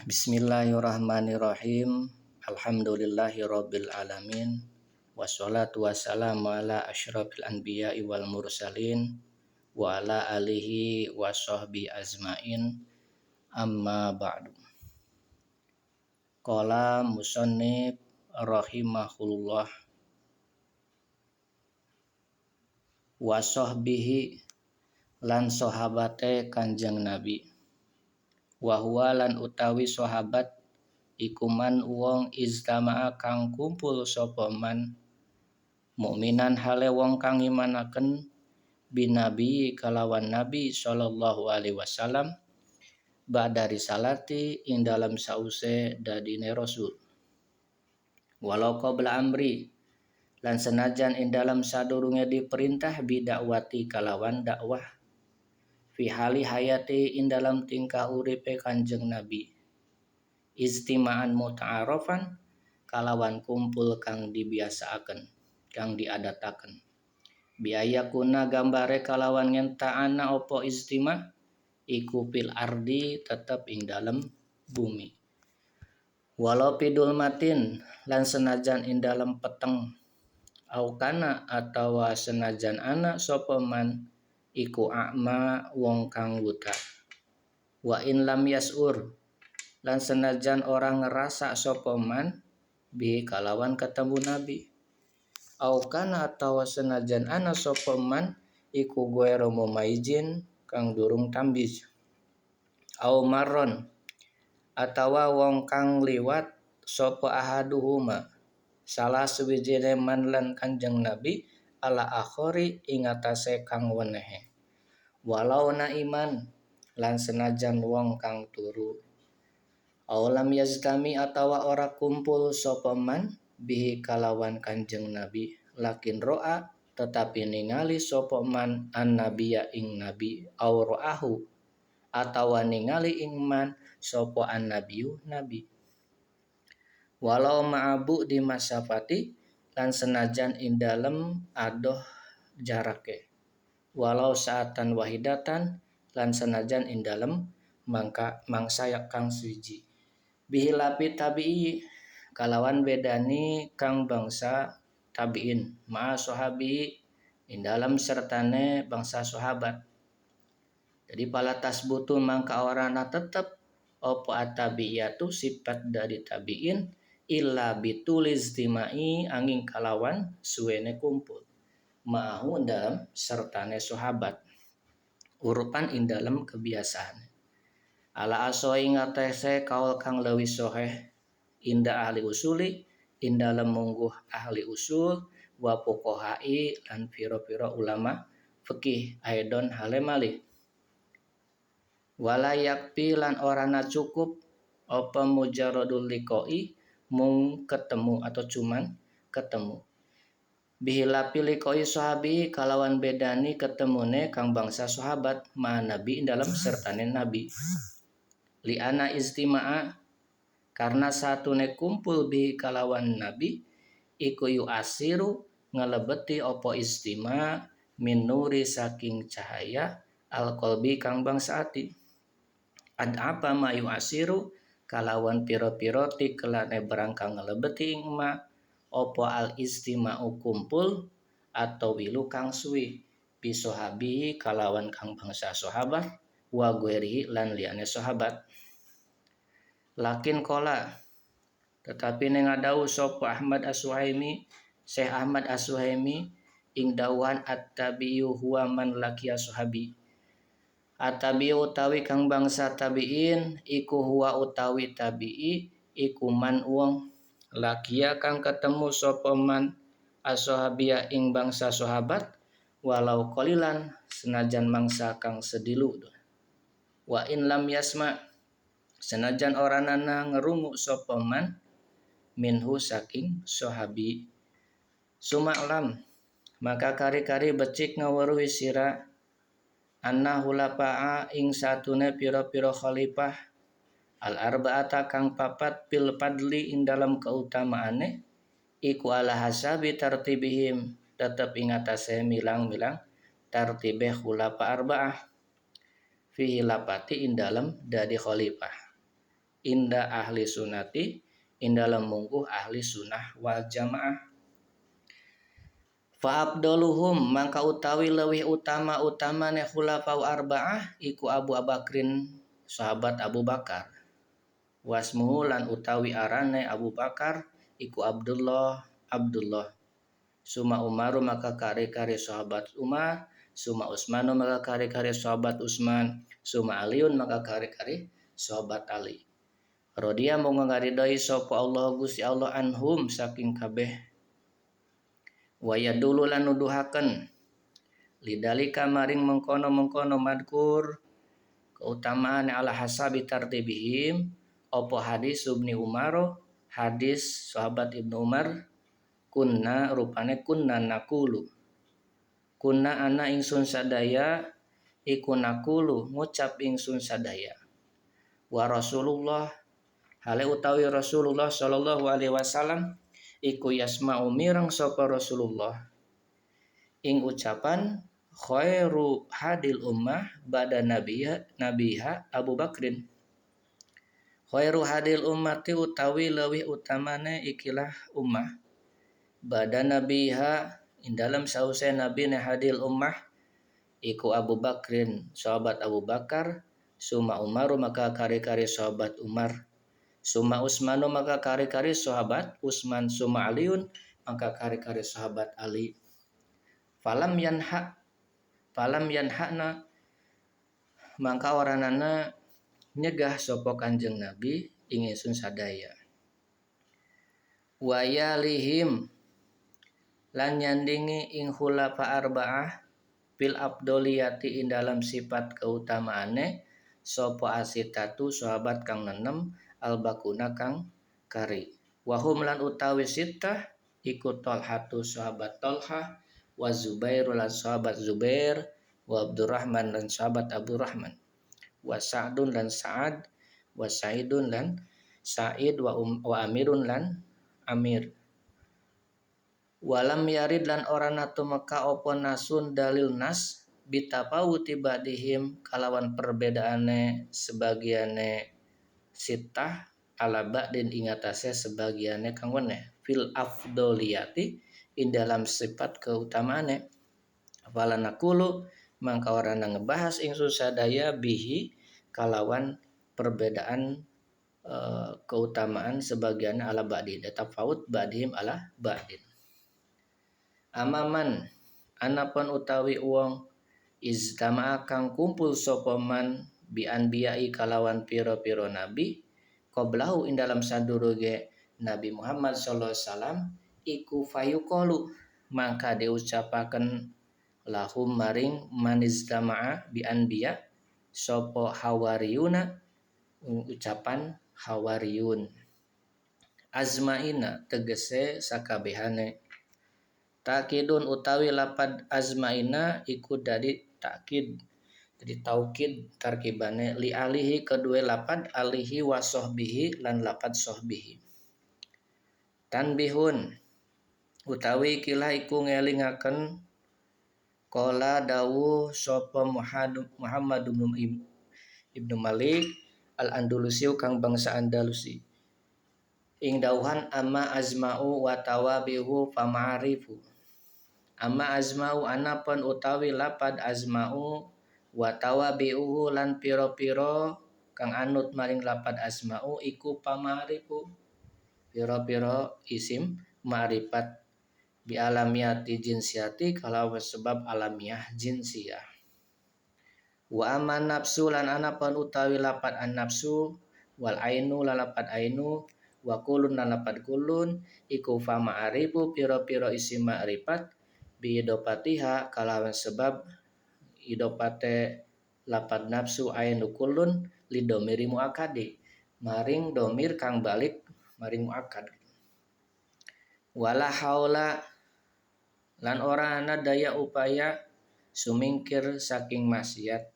Bismillahirrahmanirrahim. Alhamdulillahirabbil alamin. Wassalatu wassalamu ala asyrafil anbiya'i wal mursalin wa ala alihi wa sahbihi azmain. Amma ba'du. Qala musannif rahimahullah wa sahbihi lan sahabate Kanjeng Nabi. Wa huwa lan utawi sahabat iku man wong iztama'a kang kumpul sapa man mukminan hale wong kang imanaken binabi kalawan Nabi sallallahu alaihi wasallam ba'da risalati ing dalam sause dadine rasul walau qabla amri lan senajan ing dalam sadurunge diperintah bidakwati kalawan dakwah fi hali hayati in dalam tingkah uripe Kanjeng Nabi istima'an muta'arafan kalawan kumpul kang dibiasaaken kang diadataken biaya kuna gambare kalawan ngenta'ana opo istima iku fil ardi tetep ing dalam bumi walau pidul matin lan senajan ing dalam peteng au kana atawa senajan ana sapa man iku a'ma wong kang wuta wa in lam yas'ur lan senajan orang ngerasa sapa man bi kalawan ketemu Nabi au kana atawa senajan ana sapa man iku ghairu mumaizin kang durung tamyiz au marron atawa wong kang liwat sapa ahaduhuma salah suwijine man lan Kanjeng Nabi ala akhori ing atase kang wenehe walau na iman lan senajan wong kang turu aulam yaztami atawa ora kumpul sapa man bihi kalawan Kanjeng Nabi lakin ro'a tetapi ningali sapa man annabiya ing nabi au ro'ahu atawa ningali ing man sapa annabiyu nabi walau ma'abu di masafati lan senajan ing dalem adoh jarake walau saatan wahidatan lan senajan ing dalem mangsa kang suwiji bihilapi tabi'i kalawan bedani kang bangsa tabi'in ma sahabi ing dalam sertane bangsa sahabat jadi pala tasbutu mangka orana tetep opo at-tabi'iyatu sifat dari tabi'in illa bituliz timai angin kalawan suwene kumpul ma'ahu dalam sertane sahabat urupan ing dalam kebiasaan ala asoi ngatese kaul kang leuwih soheh inda ahli usuli ing dalam mungguh ahli usul wa fuqahai lan pira-pira ulama fikih aidon halemali wala yakfi lan orana cukup apa mujarradul liqai mung ketemu atau cuman ketemu bihilapi liqai sahabi kalawan bedani ketemune kang bangsa sahabat ma nabi dalam sertane nabi li ana istima'a karena satune kumpul bi kalawan nabi iku yu asiru ngelebeti opo istima min nuri saking cahaya al qalbi kang bangsa ati ad apa ma yu asiru kalawan piro-piro tikelane berangkang ngelebeti ing ma opo al istima'u kumpul atau wilu kang suwi bisohabi kalawan kang bangsa sahabat wa guerihi lan liane sahabat lakin kola tetapi nengadau sopo Ahmad As-Suhaimi Syekh Ahmad As-Suhaimi ing dawan at-tabi'u huwa man laqiya sahabi at-tabi'u utawi kang bangsa tabi'in iku huwa utawi tabi'i iku man wong laqiya kang ketemu sapa man as-sahabiyya ing bangsa sahabat walau qalilan senajan mangsa kang sedilu wa in lam yasma senajan oranana ngerungu sapa man minhu saking sahabi sumaklam maka kari-kari becik ngaweruhi sira anna hulafa'a ing satune pira-pira khalifah al arba'ata kang papat pil padli ing dalam keutamaane iku ala hasabi tartibihim tetep ing atase milang-milang tartibe khulafa arba'ah fi hilafati ing dalam dadi khalifah inda ahli sunnati indalam mungguh ahli sunnah wal jamaah. Fa abdoluhum mangka utawi leuwih utama-utamane khulafau arba'ah iku Abu Bakrin sahabat Abu Bakar. Wasmuhu lan utawi arane Abu Bakar iku Abdullah. Suma Umaru maka kari-kari sahabat Umar, suma Utsmanu maka kari-kari sahabat Utsman, suma Aliun maka kari-kari sahabat Ali. Rodia mung ngaridai sapa Allah Gusti Allah anhum saking kabeh. Waya dulu lan nuduhaken lidalika maring mengkono madkur keutamaan ala hasabi tartibihim opo hadis Ibnu Umar, hadis sahabat Ibnu Umar kunna rupane kunna nakulu kunna ana ingsun sadaya iku nakulu ngucap ingsun sadaya wa Rasulullah hale utawi Rasulullah sallallahu alaihi wasallam iku yasma'u mireng sapa Rasulullah ing ucapan khairu hadil ummah ba'da nabiha Abu Bakrin. Khairu hadil ummati utawi leuwih utamane ikilah ummah ba'da nabiha ing dalam sause nabine hadil ummah iku Abu Bakrin sahabat Abu Bakar, suma Umaru maka kari-kari sahabat Umar, suma Utsmanu maka kari-kari sahabat Utsman, suma Aliun maka kari-kari sahabat Ali. Falam yanhana mangka oranana nyegah sapa Kanjeng Nabi ing ingsun sadaya. Wayalihim lan nyandingi ing khulafa arba'ah bil abdoliyati ing dalam sifat keutamaane sapa asitatu sahabat kang nenem albakuna kang kari. Wahum lan utawi sittah iku Tolhatu sahabat Tolhah, wa Zubair lan sahabat Zubair, wa Abdurrahman lan sahabat Abdurrahman, wa Sa'dun lan Sa'ad, wa Sa'idun lan Sa'id, wa Amirun lan Amir. Walam yarid lan orana tumeka opo nasun dalil nas bitapawuti ba'dihim kalawan perbedaane sebagiane sittah ala ba'din ingatase sebagiane kang weneh fil afdoliyati in dalam sifat keutamaane. Fala nakulu mangka orana ngebahas ingsun sadaya bihi kalawan perbedaan keutamaan sebagian ala ba'din tafawut ba'dihim ala ba'din. Amaman anapun utawi uang iztama'a kang kumpul sapa man bi anbiya'i kalawan piro-piro nabi qablahu ing dalam sadurunge Nabi Muhammad sallallahu alaihi wasallam iku fayuqalu mangka diucapaken lahum maring maniztama'a bi anbiya sapa hawariyuna ucapan hawariyun azmaina tegese sakabehane. Takidun utawi lapad azmaina iku dari takkid jadi taukid tarkibane li alihi kedua lapad alihi wa sahbihi lan lapad sahbihi. Tanbihun utawi kilah iku ngelingaken qala dawuh sapa Muhammad ibnu Malik al-Andalusi kang bangsa Andalusi ing dawuhan amma azma'u wa tawabihu fama'arifu. Amma azma'u anapun utawi lapad azma'u wa tawabihu lan piro-piro kang anut maring lapad azma'u iku pama'arifu piro-piro isim ma'rifat bi alamiyati jinsiyati kalau sebab alamiah jinsiyah. Wa aman nafsu lan anapun utawi lapad an nafsu wal ainu lan lapad ainu wa kulun lan lapad kulun iku fa ma'arifu piro-piro isim ma'rifat bi idopatiha kalawan sebab idopate lapad nafsu ainu kulun lidomiri muakadi maring domir kang balik maring muakad. Wala haula lan ora ana daya upaya sumingkir saking maksiat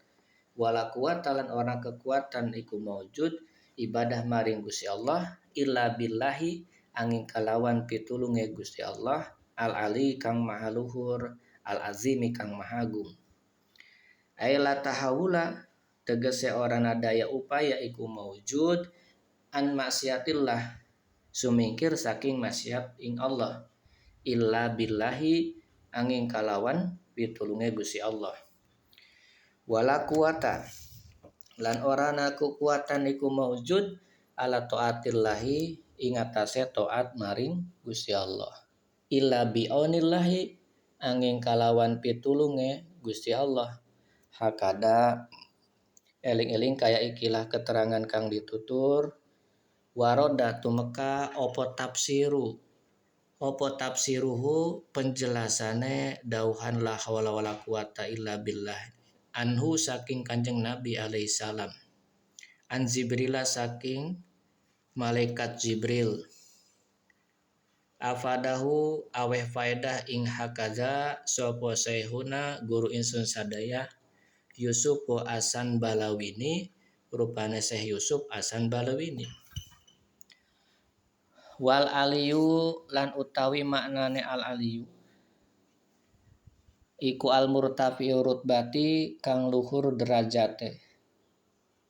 wala kuwata lan ora kekuatan iku maujud ibadah maring Gusti Allah illa billahi angin kalawan pitulunge Gusti Allah al ali kang maha luhur al azimi kang maha agung. Aila tahawula tegese ora ana daya upaya iku maujud an maksiatillah sumingkir saking maksiat ing Allah illa billahi angin kalawan pitulunge Gusti Allah wala kuwata lan ora ana kekuatan iku maujud ala taatillahi ing atase taat maring Gusti Allah illa biaunillahi angin kalawan pitulunge Gusti Allah hakada eling-eling kaya ikilah keterangan kang ditutur waroda tumeka opo tafsiruhu penjelasane dauhan la hawla wala quwata illa billah anhu saking Kanjeng Nabi alaihi salam an Jibril saking malaikat Jibril afadahu aweh faedah ing hakaza sapa sayhuna guru insun sadaya Yusuf Asan Balawini rupane Syekh Yusuf Asan Balawini wal aliyu lan utawi maknane al aliyu iku al murtafi rutbati kang luhur derajate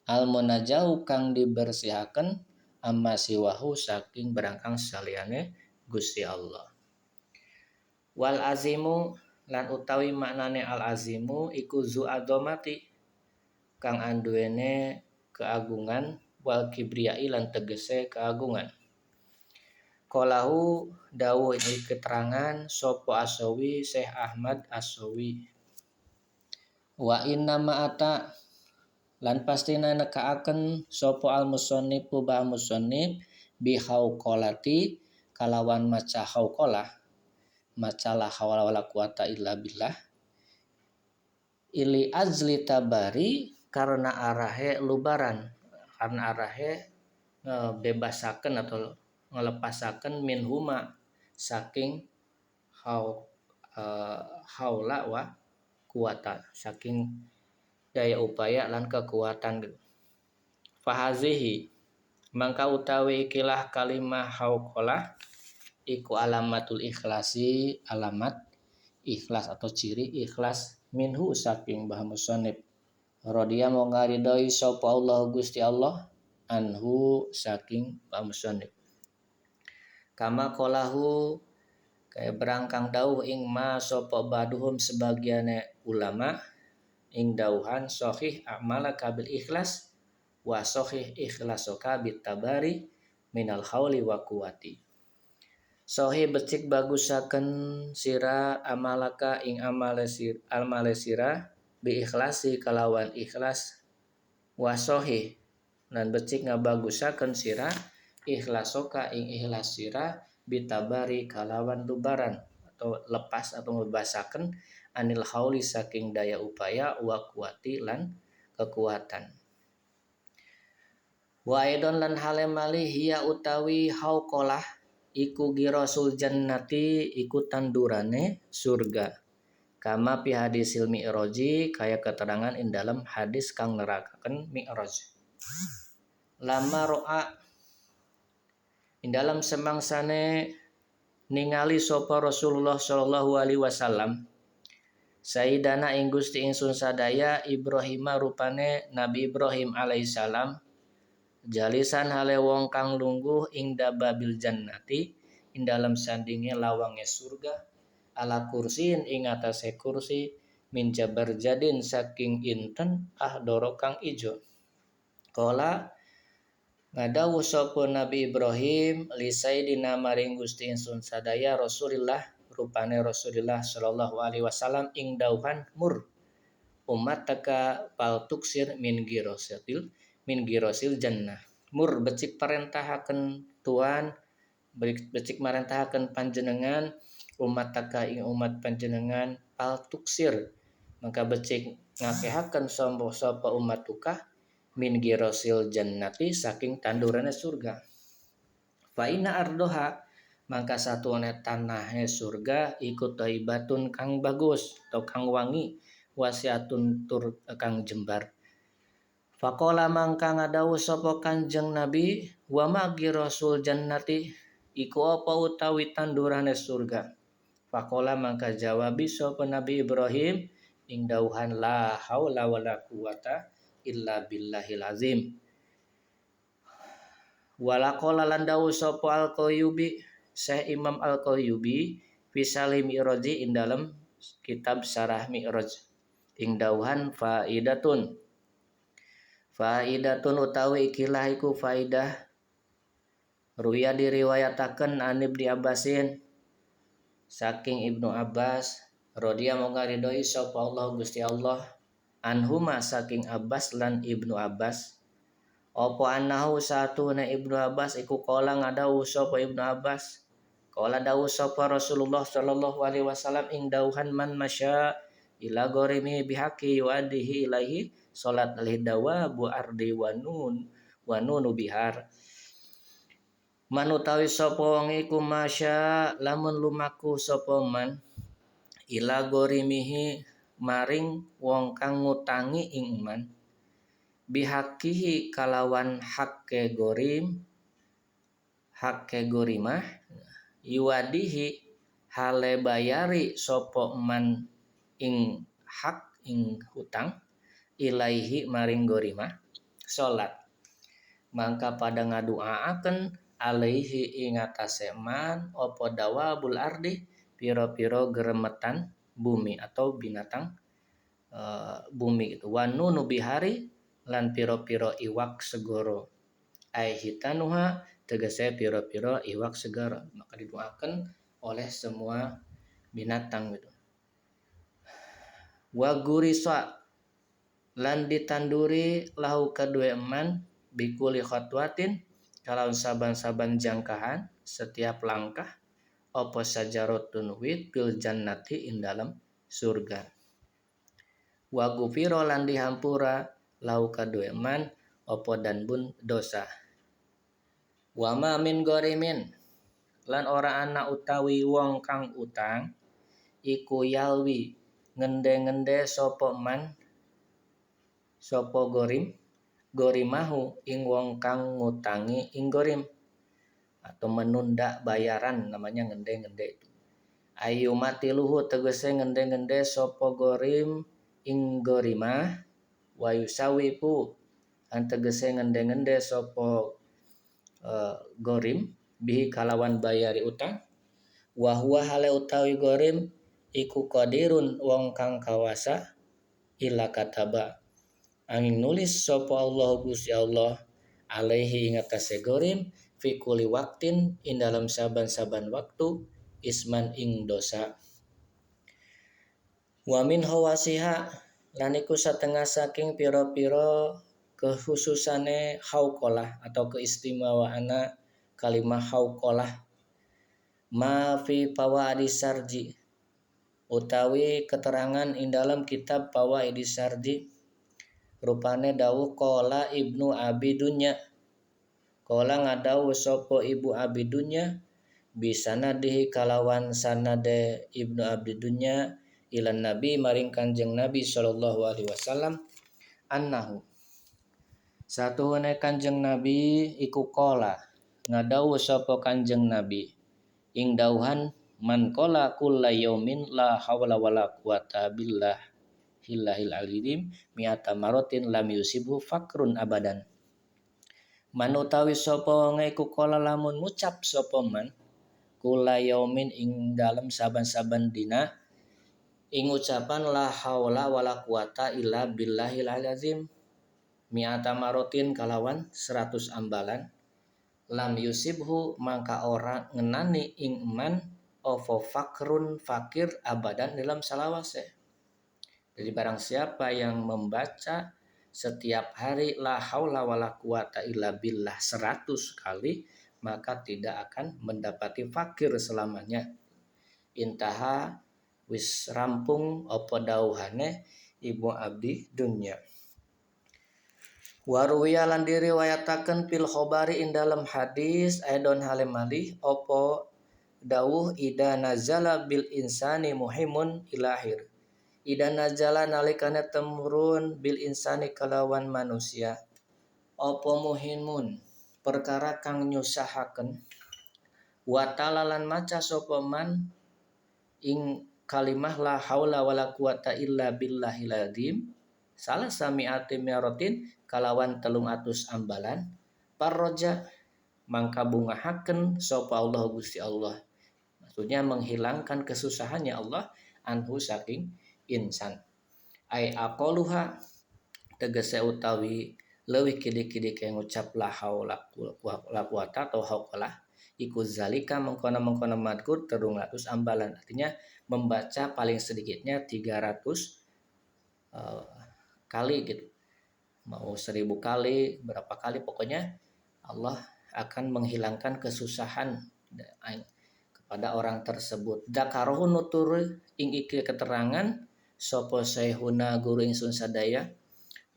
al munajau kang dibersihaken amma siwahu saking berangkang saliyane Gusti Allah wal azimu lan utawi maknane al azimu iku zu adomati kang anduwene keagungan wal kibriyai lan tegese keagungan Qalahu dawuh ini keterangan sopo Asawi Syekh Ahmad Asawi wa inna ma'ata lan pastina nekaaken sopo al musannifu ba musannif bi hauqalati kalawan maca hauqalah maca la hawla wala quwata illa billah ili azli tabari karena arahe lubaran karena arahe bebasaken atau ngelepasaken minhuma saking haula wa kuwata saking daya upaya lan kekuatan fahazihi mangka utawi ikilah kalimah hauqalah iku alamatul ikhlasi alamat ikhlas atau ciri ikhlas minhu saking bah musannif radhiya mongga ridhoi sapa Allah Gusti Allah anhu saking bah musannif kama qalahu kaya berangkang dawuh ing ma sapa baduhum sebagiane ulama ing dawuhan sahih amalaka bil ikhlas wa sahih ikhlasuka bit tabari minal hauli wa quwati sahih becik bagusaken sira amalaka ing amale sira bi ikhlasi kalawan ikhlas wa sahih lan becik ngabagusaken sira ikhlasoka ing ikhlas sira bitabari kalawan lubaran atau lepas atau ngebasaken anil hauli saking daya upaya wa kuwati lan kekuatan wa aidon lan halemali hiya utawi hauqalah iku girasul jannati iku tandurane surga kama pi hadisil mi'raji kaya keterangan ing dalam hadis kang nerakaken mi'raj lama ro'a ing dalam semangsane ningali sapa Rasulullah sallallahu alaihi wasallam Sayyidana ing Gusti ingsun sadaya Ibrahim rupane Nabi Ibrahim alaihissalam jalisan hale wong kang lungguh ing dababil jannati ing dalam sandinge lawange surga ala kursiin ing atase kursi min jabar jadin saking inten ahdoro kang ijo kala ngadawuh sapa Nabi Ibrahim li sayyidina maring Gusti ingsun sadaya Rasulillah rupane Rasulullah sallallahu alaihi wasallam ing dawuhan mur umat taka pal tuksir min girosil jannah mur becik parentahaken Tuhan becik marentahaken panjenengan umat taka ing umat panjenengan pal tuksir maka becik ngakehaken sapa umat tukah min girosil jannati saking tandurane surga fa inna ardoha maka satuane tanahe surga ikut thaibatun kang bagus atau kang wangi wasiatun tur kang jembar faqala mangka ngadawuh sapa Kanjeng Nabi wa ma girosul jannati iku apa utawi tandurane surga faqala mangka jawabi sapa Nabi Ibrahim ing dawuhan la haula wala quwata illa billahil azim Walaqala lan dawu sapa Al-Qayyubi Syekh Imam Al-Qayyubi fi Salih Mi'raji ing dalam kitab Syarah Mi'raj ing dawuhan faidatun utawi ikilah iku faidah ruya diriwayataken an Ibnu Abbasin saking Ibnu Abbas radhiyallahu ridhoi sapa Allah Gusti Allah anhuma saking Abbas lan Ibnu Abbas apa annahu satuna Ibnu Abbas iku kala ngadawu sapa Ibnu Abbas kala dawu sapa Rasulullah sallallahu alaihi wasallam ing dawuhan man masya ila gorimi bihaqi yuadihi ilaihi salat alhidawa bu ardi wa nunu bihar man utawi sapa wong iku masya lamun lumaku sapa man ila gorimihi maring wong kang ngutangi ing man bihakihi kalawan hakke gorimah yuadihi hale bayari sapa man ing hak ing hutang ilaihi maring gorimah salat mangka pada ngaduaaken alaihi ing atase man apa dawabul ardi piro-piro geremetan bumi atau binatang bumi itu wanunu bihari lan piro-piro iwak segoro ai hitanuha tegese piro-piro iwak segoro maka didoakan oleh semua binatang gitu. Wa gurisa lan ditanduri lahu kadue eman bikuli khatwatin kalau saban-saban jangkahan setiap langkah apa sajarotun wit fil jannati ing dalam surga. Wa gufiro lan dihampura lahu kadue eman apa danbun dosa. Wa ma min gorimin lan ora ana utawi wong kang utang iku yalwi ngende-ngende sapa man sapa gorimahu ing wong kang ngutangi ing gorim atau menunda bayaran namanya ngende-ngende itu ayu mati luhu tegese ngende-ngende sapa gorim ing gorimah wa yusawipu an tegese ngende-ngende sapa gorim bihi kalawan bayari utang wa huwa hale utawi gorim iku qadirun wong kang kawasa ila kataba angin nulis sapa Allah Gusti Allah alaihi ing atase gorim fi kulli waqtin ing dalam saban-saban waktu isman ing dosa wa min hawasiha lan iku satengah saking pira-pira kekhususane hauqalah atau keistimewaana kalimah hauqalah ma fi fawaidis sarji utawi keterangan ing dalam kitab Fawaidis Sarji rupane dawuh qala Ibnu Abi Dunya qala ngadawu sapa Ibu Abi Dunya bisanadihi kalawan sanade Ibnu Abi Dunya ilan Nabi maring Kanjeng Nabi sallallahu alaihi wasallam annahu satuhune Kanjeng Nabi iku qala ngadawu sapa Kanjeng Nabi ing dawuhan man qala kulla yaumin la haula wala quwata billah hillahil alim mi'ata maratin lam yusibhu fakrun abadan man utawi sapa wong iku qala lamun ngucap sapa man kulla yaumin ing dalem saban-saban dina ing ucapan la haula wala quwata illa billahil azim mi'ata maratin kalawan 100 ambalan lam yusibhu mangka ora ngenani ing man ovo fakrun fakir abadan dalam salawase. Jadi barang siapa yang membaca setiap hari la haula wala quwata illa billah 100 kali maka tidak akan mendapati fakir selamanya. Intaha wis rampung apa dawuhane Ibu Abdi Dunya. Waruwiya lan diriwayataken fil khobari ing dalam hadis aidon halemali apa dawuh ida nazala bil insani muhimun ilahir ida nazala nalikane temurun bil insani kalawan manusia apa muhimun perkara kang nyusahaken wa talalan maca sapa man ing kalimah la haula wala quwata illa billahil azim salah sami'ati miratin kalawan 300 ambalan parroja mangka bungahaken sapa Allah Gusti Allah. Maksudnya menghilangkan kesusahannya Allah anhu saking insan. Ai aqaluha tegese utawi leuwih kidik-kidik yang ngucap la haula la quwata atau hauqalah iku zalika mengkona madkur terung ratus ambalan. Artinya membaca paling sedikitnya 300 kali gitu. Mau 1000 kali, berapa kali, pokoknya Allah akan menghilangkan kesusahan kepada orang tersebut. Dakarohu nutur ing iki keterangan sapa sayhuna guru ingsun sadaya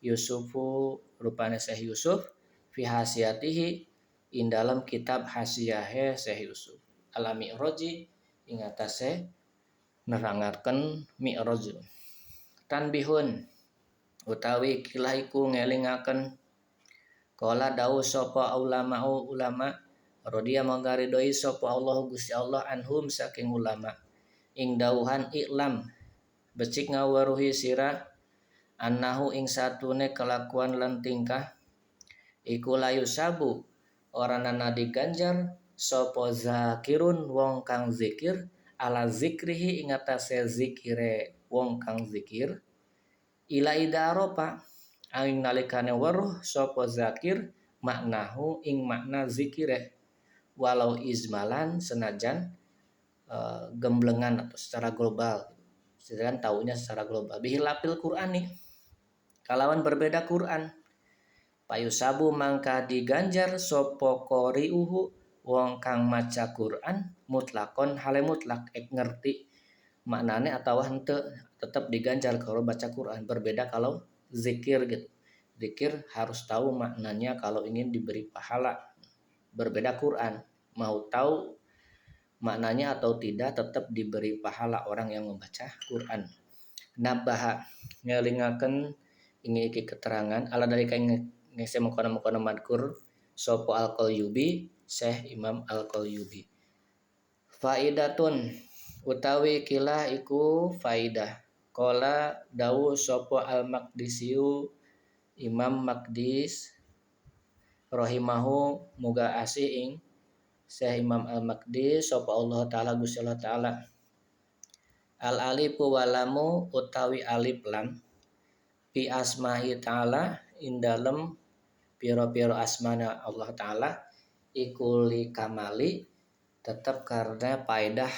Yusufu rupane Syekh Yusuf fi hasiyatihi ing dalam kitab hasiyahe Syekh Yusuf al-Mi'raji ing atase nerangaken Mi'raj. Tanbihun utawi kilah iku ngelingaken kala dawuh sapa ulama radhiya manggaridoi sapa Allah Gusti Allah anhum saking ulama ing dawuhan iklam becik ngaweruhi sira annahu ing satune kelakuan lan tingkah iku layu sabu orana diganjar sapa zakirun wong kang zikir ala zikrihi ing atase zikire wong kang zikir ila idaropa aing nalikane weruh sapa zakir maknahu ing makna zikire walau izmalan senajan gemblengan atau secara global, sedangkan taunya secara global bihilapil Qur'ani kalawan berbeda Quran payusabu mangka diganjar sapa qori'uhu wong kang maca Quran mutlakon hale mutlak ngerti maknane atau henteu tetap diganjar kalau baca Quran. Berbeda kalau zikir gitu, zikir harus tahu maknanya kalau ingin diberi pahala. Berbeda Quran, mau tahu maknanya atau tidak tetap diberi pahala orang yang membaca Quran. Nabaha ngelingaken ini iki keterangan ala dari kain ngese mengkono madkur sopo al-Qalyubi Syekh Imam al-Qalyubi. Faidatun utawi kilah iku faidah. Qala dawu sopo al-Maqdisiyu Imam Maqdis rahimahu muga asih ing Syekh Imam al-Maqdis sopo Allah taala Gusti Allah taala. Al-alifu walamu utawi alif lam fi asmahi ta'ala indalem piro-piro asmana Allah ta'ala ikuli kamali tetap karena paedah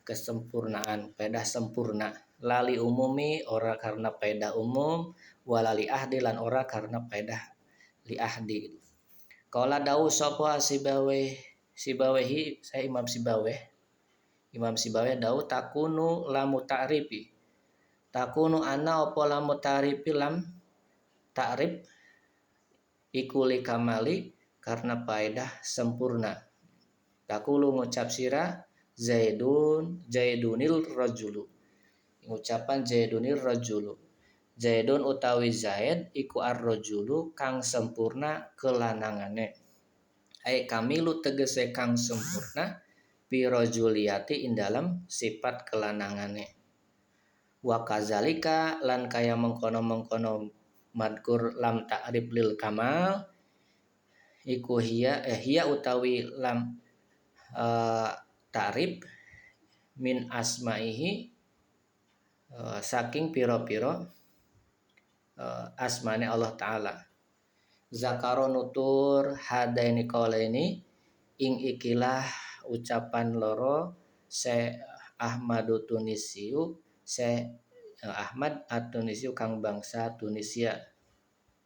kesempurnaan, paedah sempurna lali umumi ora karena paedah umum walali ahdi lan ora karena paedah li ahdi. Qala dawu sapa sibawehi saya Imam Sibaweh dawu takunu lamu ta'rifi takunu ana apa lamu ta'rifi lam ta'rif ikuli kamali karena paedah sempurna. Takulu ngucap sira Zaidunil rajulu. Ngucapan Zaidunil rajulu. Zaidun utawi Zaid iku ar-rajulu kang sempurna kelanangane. Ai kamilu tegese kang sempurna bi rajuliyati ing dalam sifat kelanangane. Wa kazalika lan kaya mengkono madkur lam ta'rif lil kamal iku hiya utawi lam ta'rif min asma'ihi saking piro-piro asmane Allah taala. Zakaro nutur hadaini qaulaini ing ikilah ucapan loro Syekh Ahmadu Tunisiyu Syekh Ahmad at-Tunisiyu kang bangsa Tunisia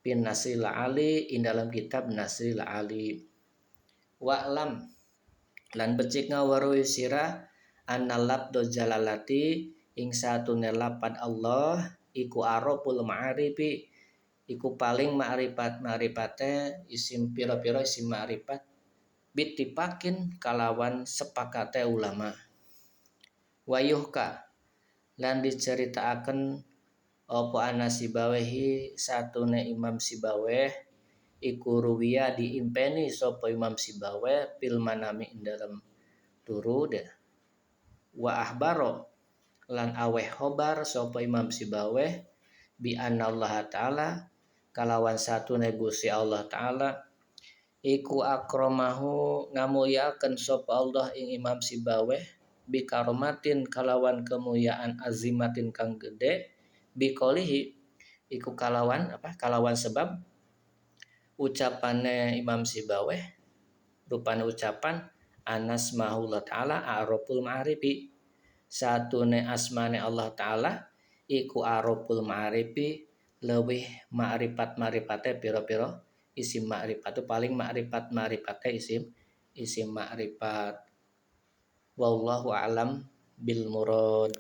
bin Nasril Ali in dalam kitab Nasril Ali. Wa'lam lan becik ngaweruhi sira annal labdu jalalati ing satune lapad Allah iku araful ma'arifi iku paling ma'rifate isim pira-pira isim ma'rifat bitipakin kalawan sepakate ulama. Wayuhka lan diceritaaken apa ana Sibawehi satune Imam Sibaweh iku ruwiya diimpeni sapa Imam Sibaweh fil manami ing dalam turu de wa ahbaro lan aweh khobar sapa Imam Sibaweh bi anna Allah taala kalawan satune Gusti Allah taala iku akramahu ngamuliakeun sapa Allah ing Imam Sibaweh bikaromatin kalawan kemuliaan azimatin kang gede biqolihi iku kalawan sebab ucapane Imam Sibaweh rupane ucapan anasmahullah ta'ala a'raful ma'arifi satune asmane Allah ta'ala iku a'raful ma'arifi leuwih ma'rifat-ma'rifate pira-pira isim ma'rifat itu paling ma'rifat-ma'rifate isim ma'rifat wallahu a'lam bil murad.